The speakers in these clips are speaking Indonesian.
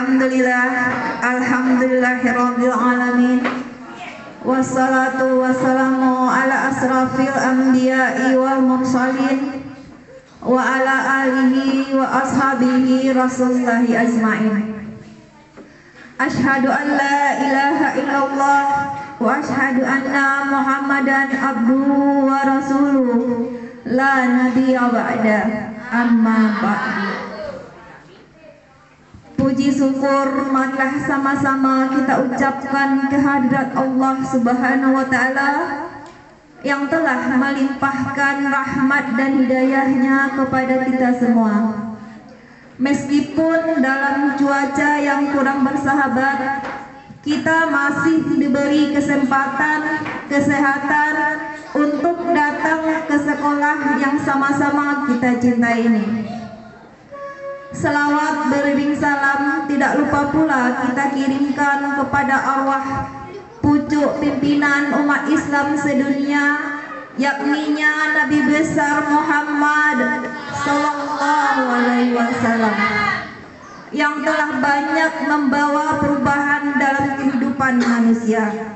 Alhamdulillahirabbil alamin. Wassalatu wassalamu ala asrafil anbiya'i wal mursalin wa ala alihi wa ashabihi rasulillahi ajma'in. Asyhadu an la ilaha illallah wa asyhadu anna Muhammadan abduhu wa rasuluh la nabiyya ba'da, amma ba'du. Puji syukur marilah sama-sama kita ucapkan kehadirat Allah Subhanahu wa taala yang telah melimpahkan rahmat dan hidayahnya kepada kita semua. Meskipun dalam cuaca yang kurang bersahabat, kita masih diberi kesempatan, kesehatan untuk datang ke sekolah yang sama-sama kita cintai ini. Selawat beriring salam tidak lupa pula kita kirimkan kepada arwah pucuk pimpinan umat Islam sedunia, yakninya Nabi besar Muhammad Sallallahu Alaihi Wasallam, yang telah banyak membawa perubahan dalam kehidupan manusia.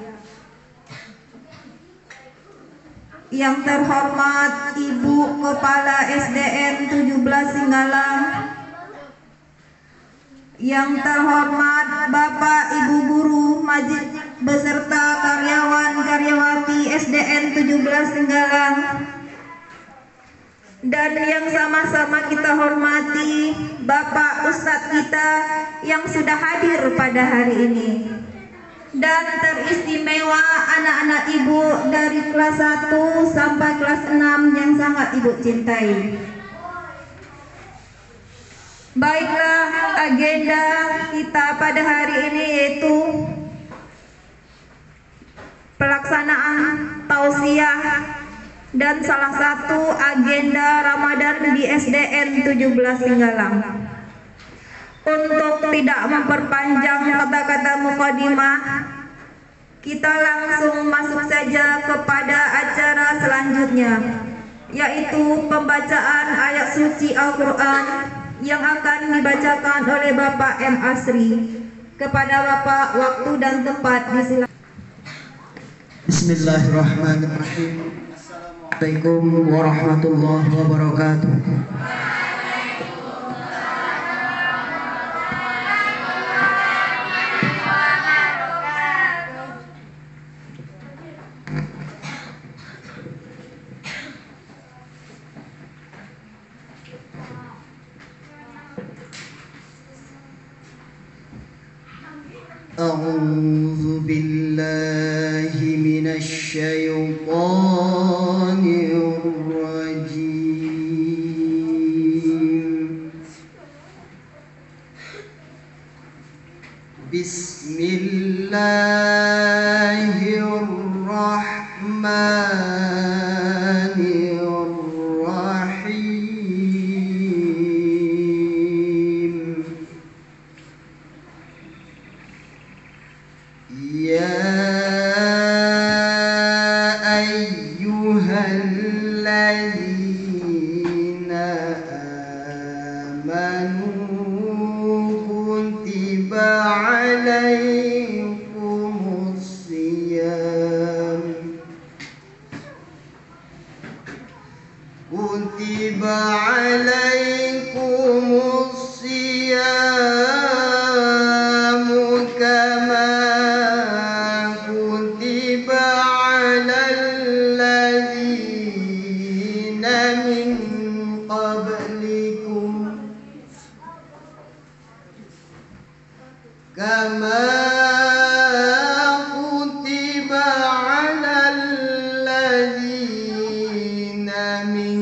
Yang terhormat Ibu Kepala SDN 17 Singgalang, yang terhormat Bapak Ibu Guru Majid beserta karyawan-karyawati SDN 17 Singgalang, dan yang sama-sama kita hormati Bapak Ustadz kita yang sudah hadir pada hari ini, dan teristimewa anak-anak Ibu dari kelas 1 sampai kelas 6 yang sangat Ibu cintai. Baiklah, agenda kita pada hari ini yaitu pelaksanaan tausiah dan salah satu agenda Ramadan di SDN 17 Singgalang. Untuk tidak memperpanjang kata-kata mukadimah, kita langsung masuk saja kepada acara selanjutnya, yaitu pembacaan ayat suci Al-Quran yang akan dibacakan oleh Bapak M. Asri. Kepada Bapak, waktu dan tempat disilakan. Bismillahirrahmanirrahim. Assalamualaikum warahmatullahi wabarakatuh. أعوذ بالله من الشيطان الرجيم. بسم الله الرحمن الرحيم. يا أيها الذين آمنوا كتب عليكم الصيام كما كتب على الذين من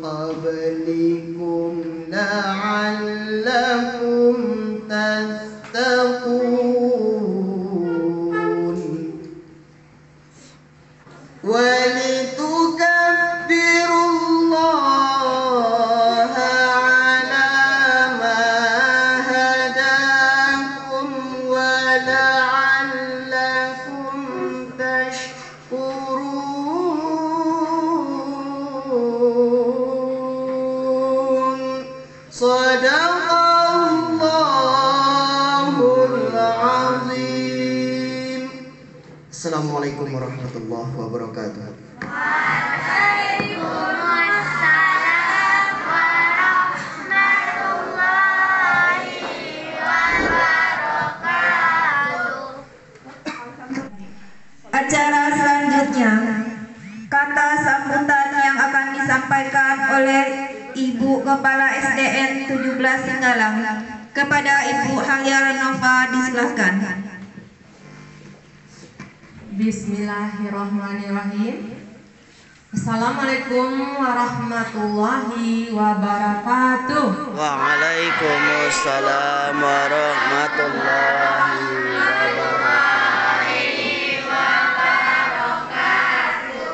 قبلكم لعلكم تتقون ولتكبروا الله على ما هداكم ولعلكم تشكرون. صدق الله Assalamualaikum warahmatullahi wabarakatuh. Acara selanjutnya, kata sambutan yang akan disampaikan oleh Ibu Kepala SDN 17 Singgalang kepada Ibu Halia Renova, disilahkan. Bismillahirrahmanirrahim. Assalamualaikum warahmatullahi wabarakatuh. Waalaikumsalam warahmatullahi wabarakatuh.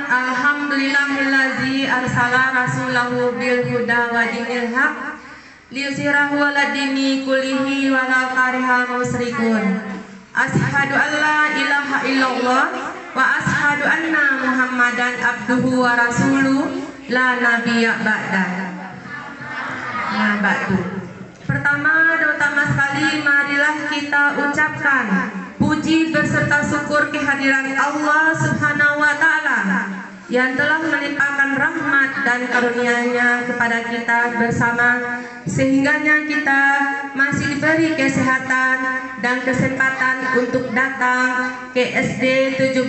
Alhamdulillahillazi arsala rasulahu bil huda wa dinil haq liyuzhirahu 'ala dini kullihi walau karihal musyrikun. Asyhadu an la ilaha illallah wa asyhadu anna Muhammadan abduhu wa rasuluh la nabiyya ba'da. Nah, ba'du. Pertama dan utama sekali, marilah kita ucapkan puji beserta syukur kehadiran Allah Subhanahu wa Ta'ala yang telah melimpahkan rahmat dan karunia-Nya kepada kita bersama, sehingganya kita masih diberi kesehatan dan kesempatan untuk datang ke SD 17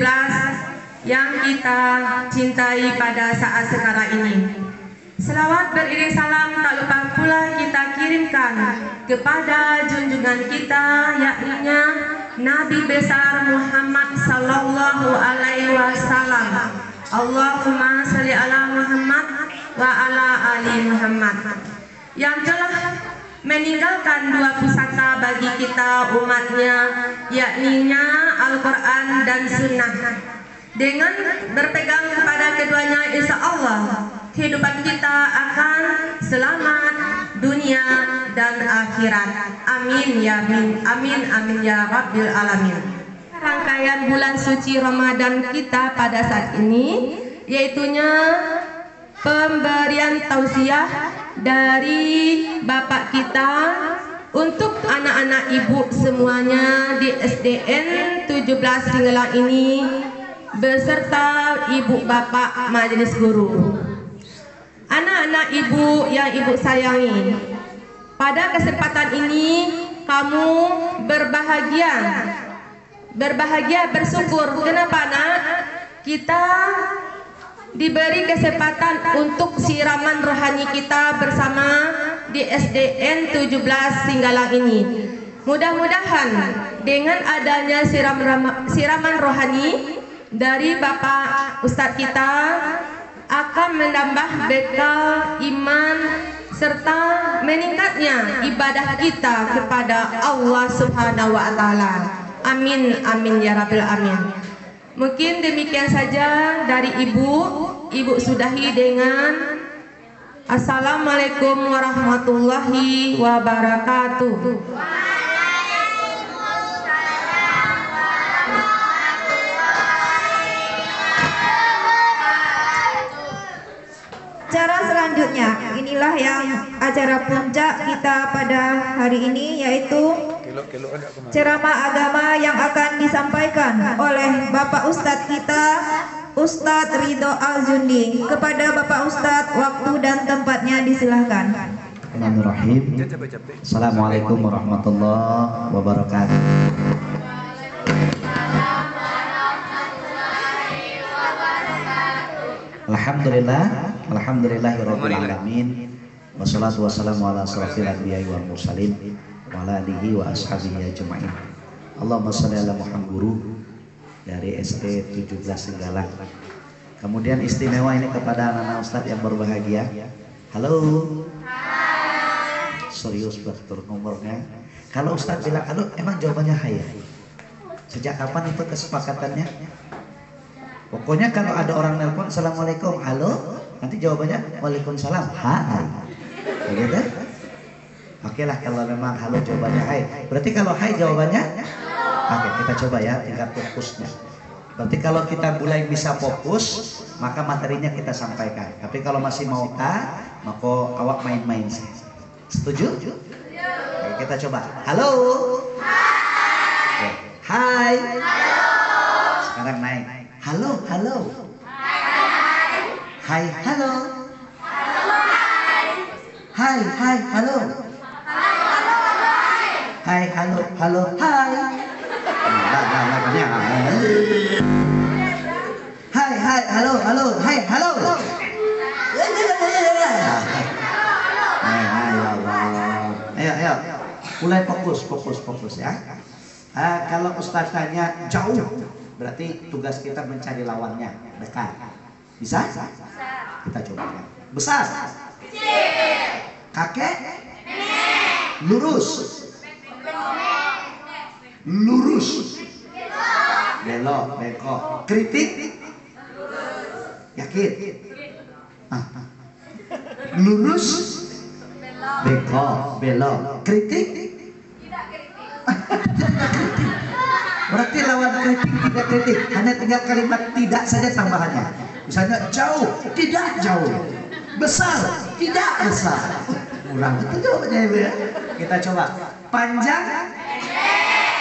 yang kita cintai pada saat sekarang ini. Selawat beriring salam tak lupa pula kita kirimkan kepada junjungan kita, yakni Nabi besar Muhammad sallallahu alaihi wasallam. Allahumma sholli ala Muhammad wa ala ali Muhammad, yang telah meninggalkan dua pusaka bagi kita umatnya, yakni Al-Quran dan Sunnah. Dengan berpegang kepada keduanya, insya Allah kehidupan kita akan selamat dunia dan akhirat. Amin ya amin amin ya rabbil alamin. Rangkaian bulan suci Ramadan kita pada saat ini, yaitunya pemberian tausiah dari Bapak kita untuk anak-anak ibu semuanya di SDN 17 Singgalang ini beserta ibu bapak majelis guru. Anak-anak ibu yang ibu sayangi, pada kesempatan ini kamu berbahagia, bersyukur. Kenapa, nak? Kita diberi kesempatan untuk siraman rohani kita bersama di SDN 17 Singgalang ini. Mudah-mudahan dengan adanya siraman rohani dari Bapak Ustadz kita akan menambah bekal iman serta meningkatnya ibadah kita kepada Allah Subhanahu wa Ta'ala. Amin amin ya rabbil amin. Mungkin demikian saja dari ibu sudahi dengan Assalamualaikum warahmatullahi wabarakatuh. Acara selanjutnya, inilah yang acara puncak kita pada hari ini, yaitu ceramah agama yang akan disampaikan oleh Bapak Ustadz kita, Ustadz Ridho Aljundi. Kepada Bapak Ustadz, waktu dan tempatnya disilahkan. Bismillahirrahmanirrahim. Assalamualaikum warahmatullahi wabarakatuh. Alhamdulillahirabbil alamin. Wassalatu wassalamu ala asyrofil anbiya'i wal mursalin wa ala alihi wa ashabihi ajma'in. Allahumma shalli ala Muhammad guru dari SD 17 Singgalang. Kemudian istimewa ini kepada anak-anak ustadz yang berbahagia. Halo. Serius betul nomornya. Kalau ustadz bilang halo, emang jawabannya hai. Sejak kapan itu kesepakatannya? Pokoknya kalau ada orang nelpon assalamualaikum, halo, nanti jawabannya waalaikumsalam, hai. Begitu? Oke lah, kalau memang halo jawabannya hai. Berarti kalau hai jawabannya? Oke, kita coba ya tingkat fokusnya. Berarti kalau kita mulai bisa fokus, maka materinya kita sampaikan. Tapi kalau masih mau maka awak main-main sih. Setuju? Oke, kita coba. Halo. Oke. Hai. Sekarang naik. Halo, halo. Hai, halo. Hai, hai, halo. Hai, halo, halo, hai. Hai, hai, halo, halo, hai, halo. Ayo, ayo. Mulai fokus ya. Kalau Ustaz tanya jauh, berarti tugas kita mencari lawannya dekat. Bisa? Kita coba ya. Besar. Kakek. Lurus. Lurus. Belok, bengkok. Kritik. Yakin? Lurus. Bengkok, belok. Kritik. Berarti lawan kritik tidak kritik, hanya tinggal kalimat tidak saja tambahannya. Misalnya jauh, tidak jauh. Besar, tidak besar. Kurang itu jawabannya Ibu ya. Kita coba. Panjang,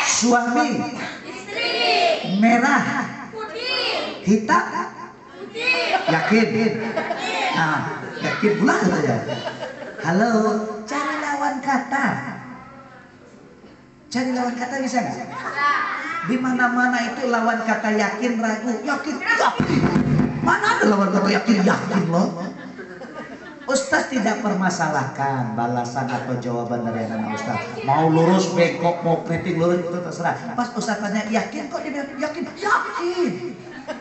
suami, istri, merah, putih, hitam, putih. Yakin? Nah, yakin pula katanya. Halo, cari lawan kata. Cari lawan kata bisa nggak? Di mana-mana itu lawan kata yakin, ragu, yakin, yakin. Mana ada lawan kata yakin, yakin loh. Ustaz tidak permasalahkan balasan atau jawaban dari anak Ustaz. Mau lurus, bengkok, mau kritik, lurus itu terserah. Pas Ustaz tanya yakin kok dia bilang yakin, yakin.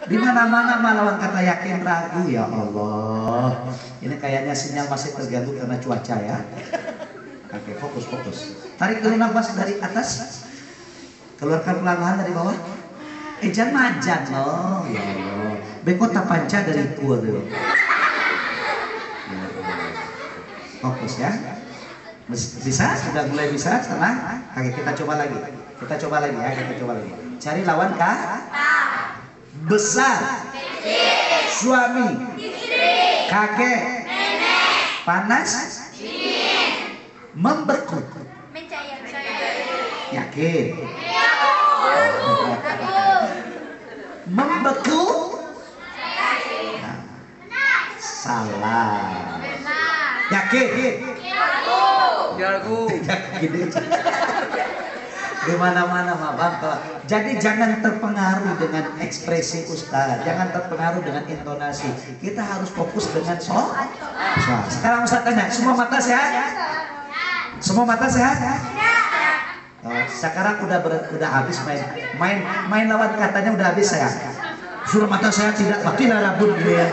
Di mana-mana lawan kata yakin, ragu, ya Allah. Ini kayaknya sinyal masih terganggu karena cuaca ya. Oke, fokus. Tarik dulu nafas dari atas. Keluarkan pelan-pelan dari bawah. Jangan majan loh, ya Allah. Bengkok tak panca dari gua dulu. Fokus ya. Bisa? Sudah mulai bisa? Tenang. Oke, kita coba lagi ya. Kita coba lagi. Cari lawan kata. Besar. Suami. Kakek. Panas. Membeku. Yakin? Membeku? Salah. Yakin? Jago. Di mana-mana Bang. Jadi jangan terpengaruh dengan ekspresi Ustaz, jangan terpengaruh dengan intonasi. Kita harus fokus dengan soal. Sekarang Ustaz tanya, semua mata sehat? Semua mata sehat? Sekarang udah habis main lawan katanya udah habis saya. Suruh mata saya tidak makin rabun dia.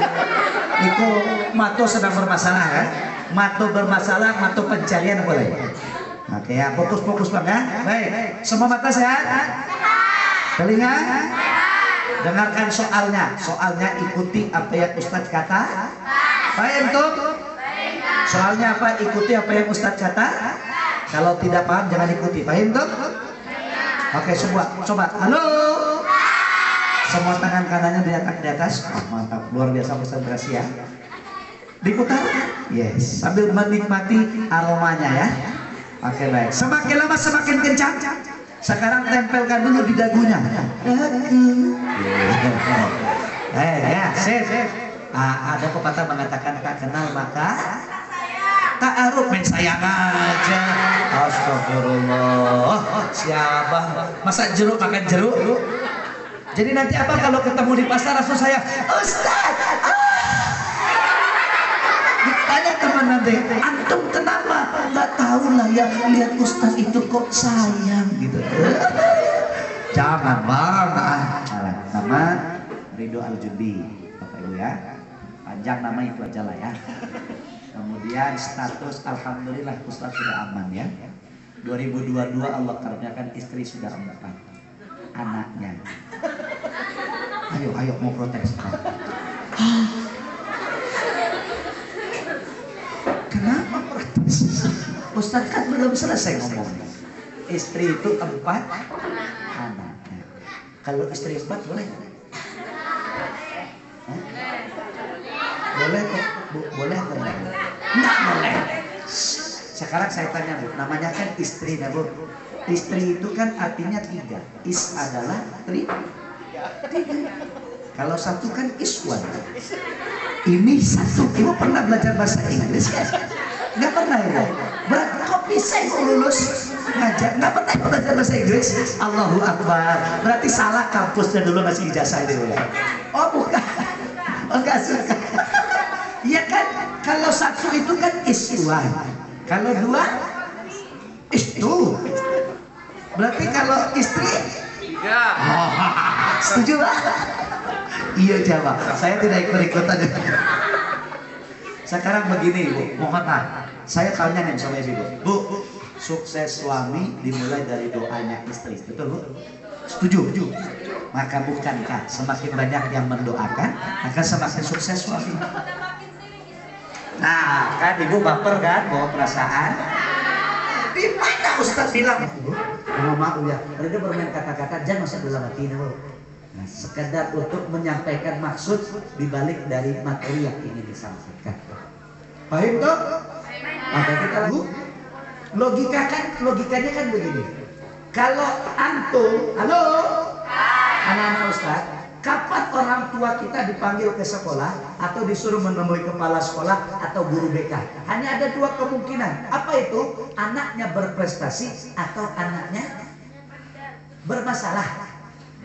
Itu mato sedang bermasalah kan? Mato bermasalah, mato pencarian boleh. Oke ya, fokus Bang ya. Baik, semua mata sehat? Telinga? Dengarkan soalnya. Soalnya ikuti apa yang Ustadz kata. Paham tuh? Soalnya apa? Ikuti apa yang Ustadz kata. Kalau tidak paham jangan ikuti. Paham tuh? Oke, semua coba. Halo. Semua tangan kanannya di atas. Oh, mantap, luar biasa konsentrasi ya. Diputar. Yes, sambil menikmati aromanya ya. Oke, baik. Semakin lama semakin kencang. Sekarang tempelkan dulu di dagunya. Ya, sip. Ada pepatah mengatakan tak kenal maka tak aruf, main sayang aja. Astagfirullah. Siapa? Masa jeruk makan jeruk? Jadi nanti apa kalau ketemu di pasar langsung saya, Ustaz. Ditanya teman nanti, antum kenapa? Nggak tahu lah ya, lihat Ustaz itu kok sayang gitu. Jangan Bang. Nama Ridho Aljundi, Bapak Ibu ya. Panjang nama itu aja lah ya. Kemudian status alhamdulillah Ustaz sudah aman ya. 2022 Allah karuniakan istri sudah 4 anaknya. Ayo mau protes. Kenapa protes? Ustaz kan belum selesai ngomong. Istri itu 4 anaknya. Kalau istri 4 boleh? Boleh kok, boleh atau enggak? Enggak boleh. Sekarang saya tanya Bu, namanya kan istri ya Bu. Istri itu kan artinya tiga. Is adalah tiga. Kalau satu kan iswan. Ini satu. Ibu pernah belajar bahasa Inggris kan? Nggak pernah ya? Berarti kok bisa ibu lulus ngajar? Nggak pernah ibu belajar bahasa Inggris? Allahu Akbar. Berarti salah kampusnya dulu ngasih ijazah itu ya? Oh bukan. Oh nggak suka. Iya kan? Kalau satu itu kan iswan. Kalau dua istu. Berarti kalau istri tiga. Oh, setuju Pak? Iya jawab. Saya tidak ikut-ikutan. Sekarang begini Bu, mohon maaf. Saya tanya nih sama ibu. Bu, sukses suami dimulai dari doanya istri. Betul Bu? Setuju? Maka bukankah semakin banyak yang mendoakan, akan semakin sukses suami? Nah, kan ibu baper kan, bawa perasaan. Di mana Ustaz bilang? Mohon maaf ya, mereka bermain kata-kata jangan usah dalam hati Bu. Nah, sekedar untuk menyampaikan maksud dibalik dari materi yang ingin disampaikan. Paham toh? Maka kita lagu logikanya kan begini. Kalau antum, halo, anak-anak Ustaz, kapan orang tua kita dipanggil ke sekolah atau disuruh menemui kepala sekolah atau guru BK? Hanya ada dua kemungkinan. Apa itu? Anaknya berprestasi atau anaknya bermasalah.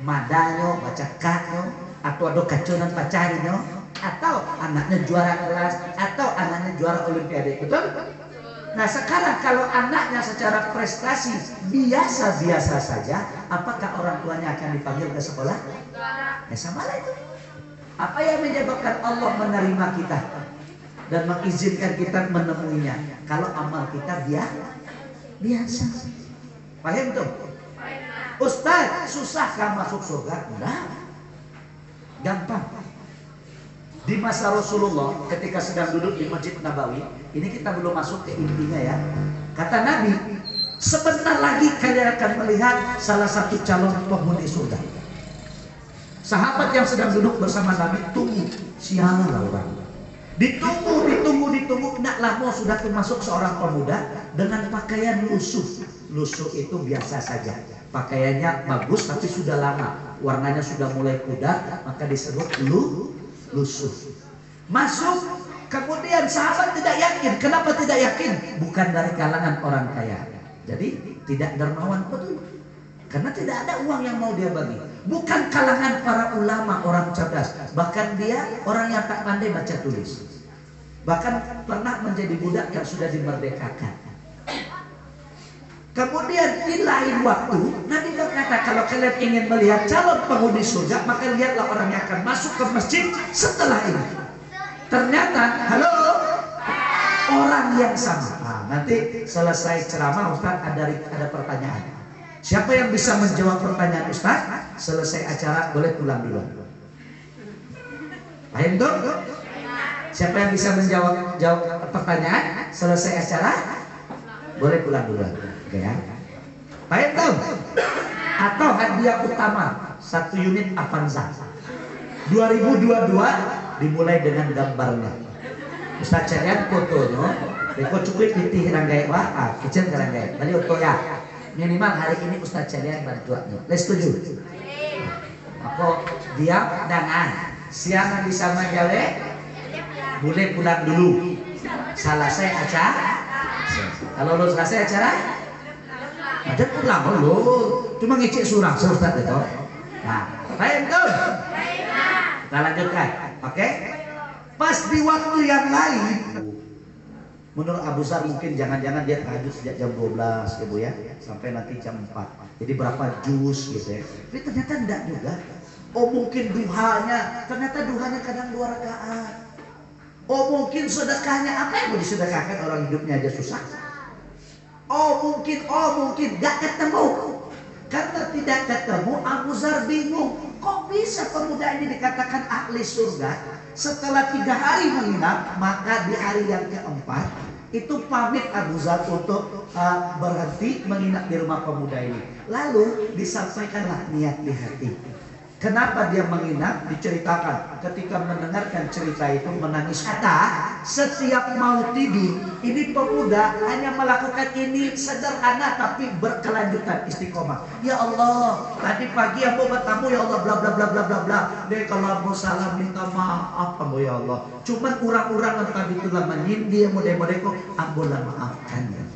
Madanyo, baca kanyo, atau ada kacunan pacarnya, atau anaknya juara kelas, atau anaknya juara olimpiade. Betul? Nah sekarang kalau anaknya secara prestasi biasa-biasa saja, apakah orang tuanya akan dipanggil ke sekolah? Ya sama lah itu. Apa yang menyebabkan Allah menerima kita dan mengizinkan kita menemuinya? Kalau amal kita biasa. Paham tuh? Ustaz, susahkah masuk surga? Enggak. Gampang. Di masa Rasulullah ketika sedang duduk di Masjid Nabawi, ini kita belum masuk ke intinya ya. Kata Nabi, sebentar lagi kalian akan melihat salah satu calon penghuni surga. Sahabat yang sedang duduk bersama Nabi tunggu, siapa orang. Ditunggu, tidak lama sudah termasuk seorang pemuda dengan pakaian lusuh. Lusuh itu biasa saja. Pakaiannya bagus tapi sudah lama, warnanya sudah mulai pudar, maka disebut lusuh. Masuk, kemudian sahabat tidak yakin. Kenapa tidak yakin? Bukan dari kalangan orang kaya. Jadi tidak dermawan betul. Karena tidak ada uang yang mau dia bagi. Bukan kalangan para ulama, orang cerdas. Bahkan dia orang yang tak pandai baca tulis. Bahkan pernah menjadi budak yang sudah dimerdekakan. Kemudian di lain waktu Nabi berkata, kalau kalian ingin melihat calon penghuni surga, maka lihatlah orang yang akan masuk ke masjid setelah ini. Ternyata, halo, orang yang sama. Nah, nanti selesai ceramah Ustaz ada pertanyaan. Siapa yang bisa menjawab pertanyaan Ustaz? Selesai acara boleh pulang dulu. Paham tuh? Siapa yang bisa menjawab pertanyaan? Selesai acara boleh pulang dulu. Oke ya. Paham tuh? Atau hadiah utama 1 unit Avanza 2022 dimulai dengan gambarnya. Ustaz carian fotonya, beko cukup pitih ranggai wah, kecil ranggai. Bali oto ya. Minimal hari ini Ustaz carian bantuannya. Les setuju? Aku diam dengan siang bisa menjawab, boleh pulang dulu. Selesai acara. Kalau lu selesai acara, ada pulang lo. Cuma ngecek surang Ustaz itu. Nah, baik tuh. Kita lanjutkan. Oke? Pas di waktu yang lain, menurut Abu Zar mungkin jangan-jangan dia tahajud sejak jam 12 ya Bu ya, sampai nanti jam 4. Jadi berapa juz gitu ya. Tapi ternyata enggak juga. Oh mungkin duhanya, ternyata duhanya kadang 2 rakaat. Oh mungkin sedekahnya, apa yang mau disedekahkan, orang hidupnya aja susah. Oh mungkin gak ketemu. Karena tidak ketemu, Abu Zar bingung. Kok bisa pemuda ini dikatakan ahli surga? Setelah 3 hari menginap, maka di hari yang keempat itu pamit Abu Zar untuk berhenti menginap di rumah pemuda ini. Lalu disampaikanlah niat di hati. Kenapa dia menginap? Diceritakan ketika mendengarkan cerita itu menangis. Kata setiap mau tidur ini pemuda hanya melakukan ini sederhana tapi berkelanjutan istiqomah. Ya Allah, tadi pagi aku bertamu ya Allah bla bla bla bla bla bla. Deh kalau mau salah minta maaf kamu ya Allah. Cuman orang-orang yang tadi telah menyindir model-model kok ambolah maafkannya.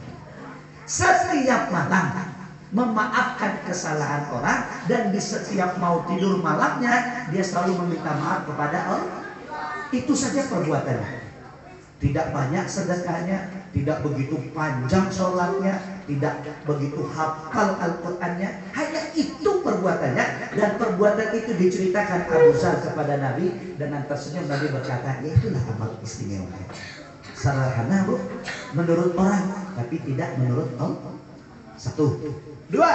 Setiap malam memaafkan kesalahan orang dan di setiap mau tidur malamnya dia selalu meminta maaf kepada Allah. Itu saja perbuatannya. Tidak banyak sedekahnya, tidak begitu panjang sholatnya, tidak begitu hafal Al-Qur'annya. Hanya itu perbuatannya dan perbuatan itu diceritakan Abu Dzar kepada Nabi dan tersenyum Nabi berkata, ya itulah amal istimewa. Sederhana bu, menurut orang tapi tidak menurut Allah. Satu. Dua,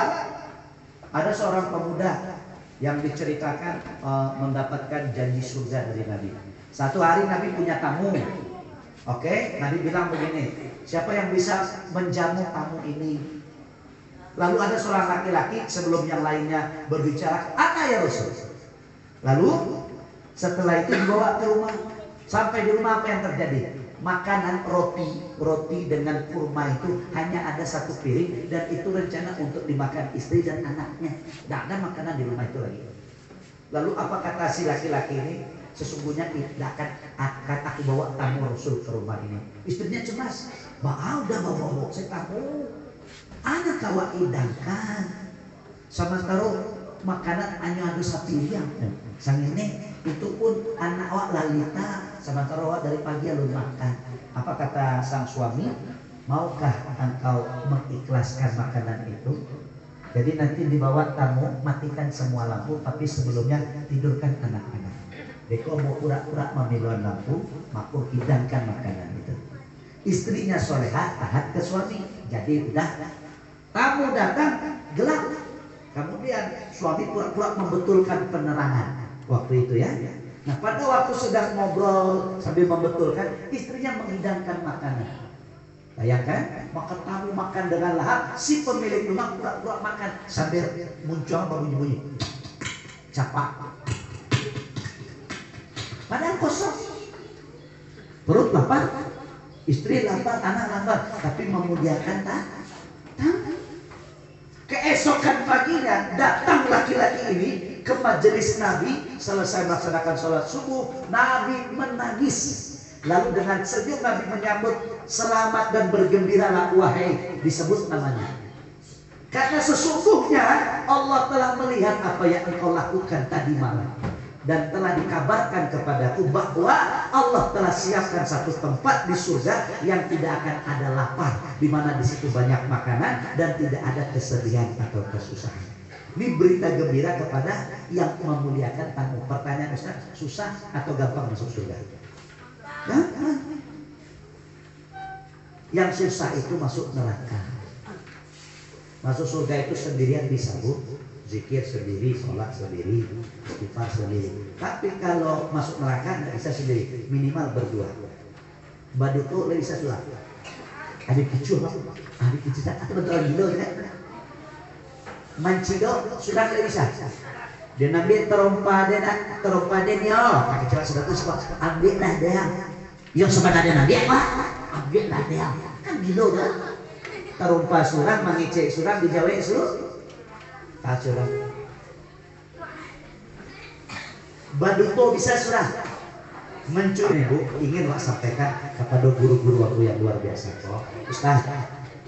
ada seorang pemuda yang diceritakan mendapatkan janji surga dari Nabi. Satu hari Nabi punya tamu. Oke, Nabi bilang begini, siapa yang bisa menjamu tamu ini? Lalu ada seorang laki-laki sebelum yang lainnya berbicara, "Ana ya Rasul." Lalu setelah itu dibawa ke rumah. Sampai di rumah apa yang terjadi? Makanan roti dengan kurma itu hanya ada satu piring dan itu rencana untuk dimakan istri dan anaknya. Tidak ada makanan di rumah itu lagi. Lalu apa kata si laki-laki ini? Sesungguhnya tidak akan aku bawa tamu Rasul ke rumah ini. Istrinya cemas. Udah bawa saya tamu. Anak kawa idangkan. Sama taruh makanan hanya ada satu piring. Sang ini itu pun anak awak lalita sementara awak dari pagi belum makan. Apa kata sang suami? Maukah engkau mengikhlaskan makanan itu? Jadi nanti dibawa tamu, matikan semua lampu, tapi sebelumnya tidurkan anak-anak. Deko mau pura-pura memilih lampu, maka hidangkan makanan itu. Istrinya soleha, taat ke suami. Jadi udah tamu datang gelap. Kemudian suami pura-pura membetulkan penerangan. Waktu itu ya. Nah pada waktu sedang ngobrol sambil membetulkan, istrinya menghidangkan makanan. Bayangkan, makan tamu makan dengan lahap, si pemilik rumah pura-pura makan sambil muncul berbunyi-bunyi. Capak. Padahal kosong. Perut lapar, istri lapar, anak lapar, tapi memuliakan tamu. Keesokan paginya datang laki-laki ini ke majelis Nabi. Selesai melaksanakan sholat subuh, Nabi menangis. Lalu dengan senyum Nabi menyambut, selamat dan bergembiralah wahai, disebut namanya. Karena sesungguhnya Allah telah melihat apa yang engkau lakukan tadi malam. Dan telah dikabarkan kepadaku bahwa Allah telah siapkan satu tempat di surga yang tidak akan ada lapar, di mana di situ banyak makanan dan tidak ada kesedihan atau kesusahan. Ini berita gembira kepada yang memuliakan tamu. Pertanyaan Ustaz, susah atau gampang masuk surga? Gampang. Yang susah itu masuk neraka. Masuk surga itu sendirian bisa bu. Zikir sendiri, sholat sendiri, istighfar sendiri. Tapi kalau masuk neraka nggak bisa sendiri, minimal berdua. Badu tuh lebih bisa sulat. Ada kicau, ada kicau tak atau betul gila kan? Mancido sudah lebih bisa. Dia ambil terompa dia ni pakai celah sudah tu sebab ambil lah dia. Yang sebenarnya dia apa? Ambil lah dia. Kan gila kan? Terompa surang, mengicek surang, dijawab surang. Curang. Baduto bisa surah mencuri. Bu, ingin wak sampaikan kepada guru-guru aku yang luar biasa. Ustaz,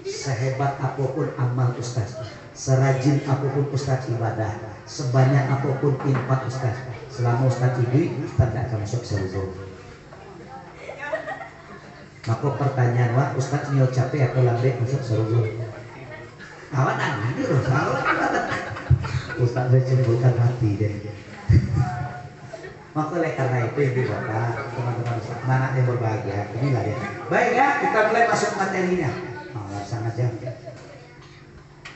sehebat apapun amal Ustaz, serajin apapun Ustaz ibadah, sebanyak apapun infak Ustaz, selama Ustaz hidup, Ustaz tidak akan masuk surga. Maka pertanyaan wak, Ustaz nyol capek atau lambe masuk surga? Awak nanya ini loh, Ustaz saya cemburkan hati deh. Maka oleh karena itu ibu bapak, teman-teman anak yang berbahagia, inilah dia. Baik ya, kita mulai masuk materinya. Sangat jauh.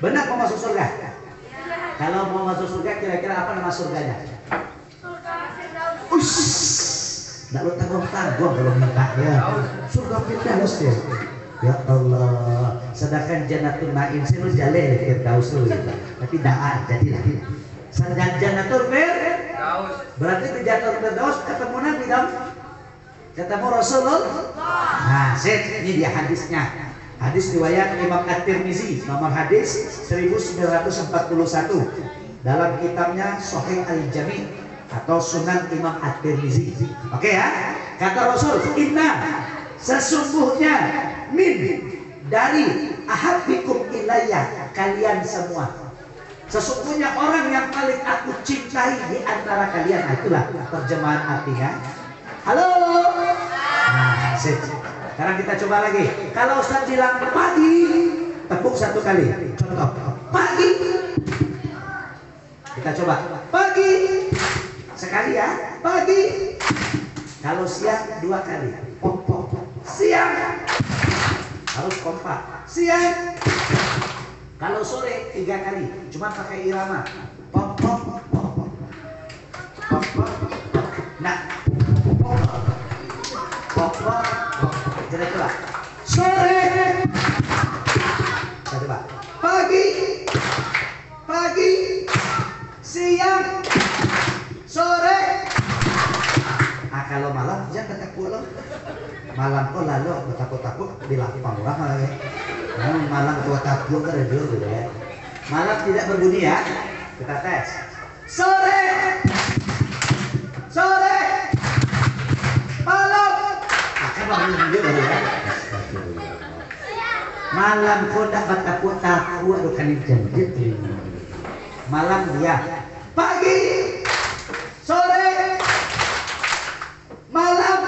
Benar mau masuk surga? Kalau mau masuk surga, kira-kira apa nama surganya? Nggak lo tanggung-tanggung kalau minta ya. Surga Firdaus ya. Ya Allah, sedangkan Jannatul Naim sih lu jale Firdaus lu gitu. Tapi daa jadi lagi. Sedangkan Jannatul Firdaus Berarti di Jannatul Firdaus ketemu Nabi dong? Ketemu Rasulullah. Nah, ini dia hadisnya. Hadis riwayat Imam At-Tirmizi, nomor hadis 1941 dalam kitabnya Sahih Al-Jami' atau Sunan Imam At-Tirmizi. Oke ya? Kata Rasul, inna sesungguhnya min dari ahabbikum ilayya, kalian semua. Sesungguhnya orang yang paling aku cintai di antara kalian. Itulah terjemahan artinya. Halo. Nah, sekarang kita coba lagi. Kalau Ustaz bilang pagi, tepuk satu kali. Contoh, pagi. Kita coba pagi. Sekali ya, pagi. Kalau siang 2 kali. Pok pok. Siang. Harus kompak. Siang. Kalau sore 3 kali. Cuma pakai irama. Pok pok pok pok. Pok pok. Nah. Pok pok pok. Jadi coba. Sore. Kita coba. Pagi. Pagi. Siang. Sore. Kalau malam jangan takut loh. Malam kok lalu takut-takut dilapang orang malah ya. Malam tua takut kan ada gitu ya. Malam tidak berbunyi ya. Kita tes. Sore. Sore. Malam. Akan berbunyi baru ya. Malam kok dapat takut-takut aduh kan janjit. Malam dia. Pagi. Sore. Malam.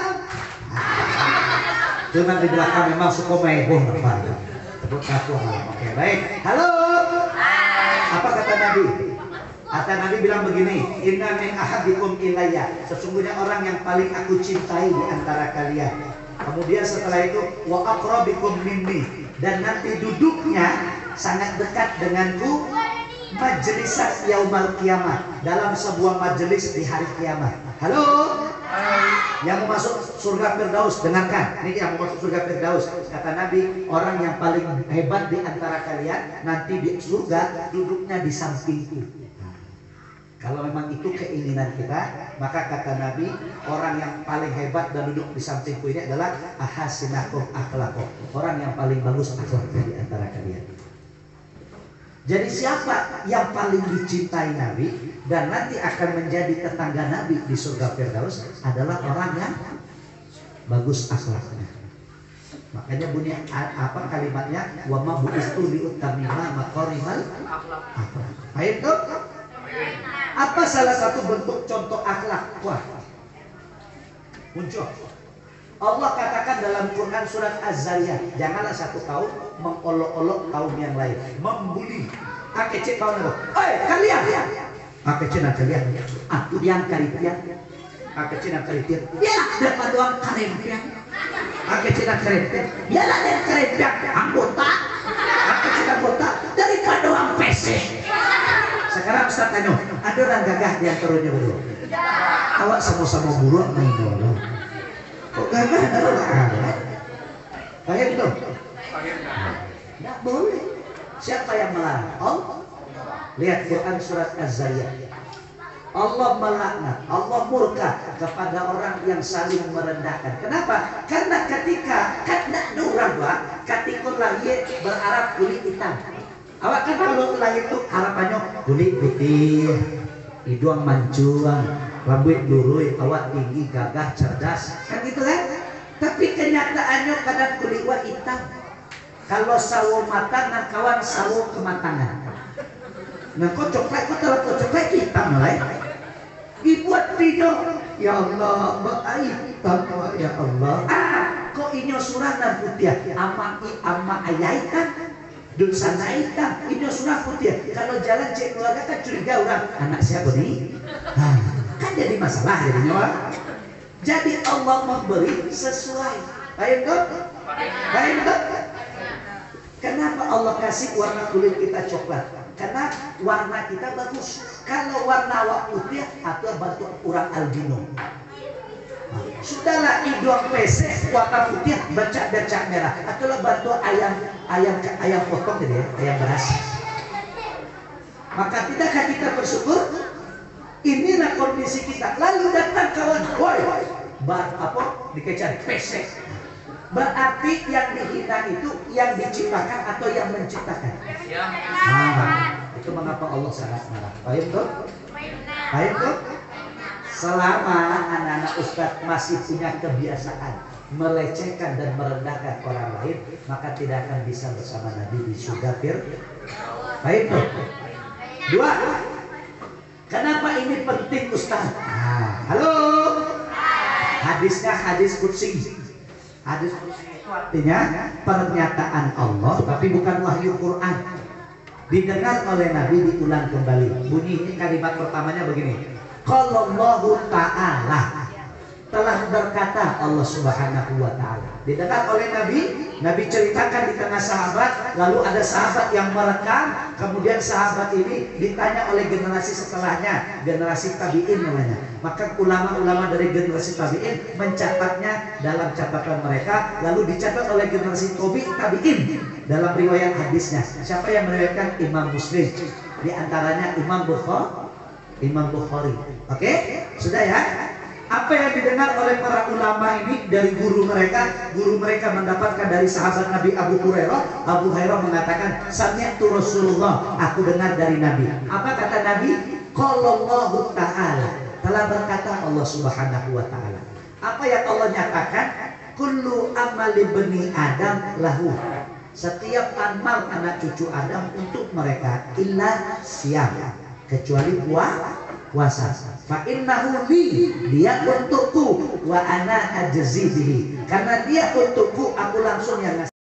Cuman di belakang memang suka mehong apa? Tepuk tangan malam. Oke, baik. Halo. Apa kata Nabi? Kata Nabi bilang begini, inna min ahadikum ilayya. Sesungguhnya orang yang paling aku cintai di antara kalian. Kemudian setelah itu wa aqrabikum minni, dan nanti duduknya sangat dekat denganku majlisan yaumal kiamat, dalam sebuah majelis di hari kiamat. Halo. Yang mau masuk surga Firdaus, dengarkan. Ini yang mau masuk surga Firdaus. Kata Nabi, orang yang paling hebat di antara kalian nanti di surga duduknya di sampingku. Kalau memang itu keinginan kita, maka kata Nabi, orang yang paling hebat dan duduk di sampingku ini adalah ahasinakum akhlaqo, orang yang paling bagus akhlaknya di antara kalian. Jadi siapa yang paling dicintai Nabi dan nanti akan menjadi tetangga Nabi di surga Firdaus adalah orang yang bagus akhlaknya. Makanya bunyi apa kalimatnya, wa ma bu'istu liutamima maqarimal akhlak. Baik tuh. Apa salah satu bentuk contoh akhlak? Wah. Muncul. Allah katakan dalam Quran surat Az-Zariyat, janganlah satu kaum mengolok-olok kaum yang lain, membuli. Akece kaum itu. Kalian. Akece nak kalian. Aku yang kalian. Akece nak kalian. Biarlah dapat doang kalian. Akece nak kalian. Biarlah yang kalian anggota. Akece anggota daripada doang PC. Sekarang Ustaz tanya, ada orang gagah di antaranya berdua. Awak sama-sama buruk main bola. Kok gagah ada orang? Paham tuh? Tidak boleh. Siapa yang melarang? Allah. Lihat Quran surat Az-Zariyat. Allah melaknat, Allah murka kepada orang yang saling merendahkan. Kenapa? Karena ketika ketika lahir berarab kulit hitam. Awak kan kalau lahir itu harapannya kulit putih, hidung mancung, rambut lurus, awak tinggi, gagah, cerdas, kan gitu kan? Tapi kenyataannya kadang kulit wa hitam. Kalau sawo matang, nah kawan sawo kematangan. Nah kok coklat, kok telah coklat hitam lah. Dibuat video, ya Allah, hitam ya Allah. Kok ini surah putih? Ama ayah kan? Dosa hitam, ini surah putih. Kalau jalan cek keluarga kan curiga orang, anak siapa nih? Kan jadi masalah jadinya. Jadi Allah memberi sesuai. Baik dok? Baik dok? Kenapa Allah kasih warna kulit kita coklat? Karena warna kita bagus. Kalau warna putih atau bantu orang albino. Sudahlah hidung pesek warna putih bercak merah. Atau bantu ayam potong gitu ya, ayam beras. Maka tidakkah kita bersyukur? Inilah kondisi kita. Lalu datang kawan, woi, apa dikejar pesek. Berarti yang dihina itu yang diciptakan atau yang menciptakan? Itu mengapa Allah sangat marah. Paham tuh? Paham tuh? Selama anak-anak Ustadz masih punya kebiasaan melecehkan dan merendahkan orang lain, maka tidak akan bisa bersama Nabi di surga Baik tuh. Dua, kenapa ini penting Ustaz? Halo. Hadisnya hadis qudsi. Hadis qudsi itu artinya pernyataan Allah, tapi bukan wahyu Quran. Didengar oleh Nabi, diulang kembali. Bunyi ini kalimat pertamanya begini. Qallallahu ta'ala, telah berkata Allah Subhanahu wa ta'ala. Didengar oleh Nabi, Nabi ceritakan di tengah sahabat, lalu ada sahabat yang merekam, kemudian sahabat ini ditanya oleh generasi setelahnya, generasi tabi'in namanya. Maka ulama-ulama dari generasi tabi'in mencatatnya dalam catatan mereka, lalu dicatat oleh generasi tabi'in dalam riwayat hadisnya. Siapa yang meriwayatkan? Imam Muslim. Di antaranya Imam Bukhari. Oke? Sudah ya? Apa yang didengar oleh para ulama ini dari guru mereka mendapatkan dari sahabat Nabi Abu Hurairah. Abu Hurairah mengatakan, sami'tu Rasulullah, aku dengar dari Nabi. Apa kata Nabi? Qallallahu ta'ala, telah berkata Allah Subhanahu wa ta'ala. Apa yang Allah nyatakan? Kullu amali bani Adam lahu, setiap amal anak cucu Adam untuk mereka, illa siyam, kecuali puasa. Fa innahu li, dia untukku, wa ana ajzi bihi, karena dia untukku, aku langsung yang ngasih.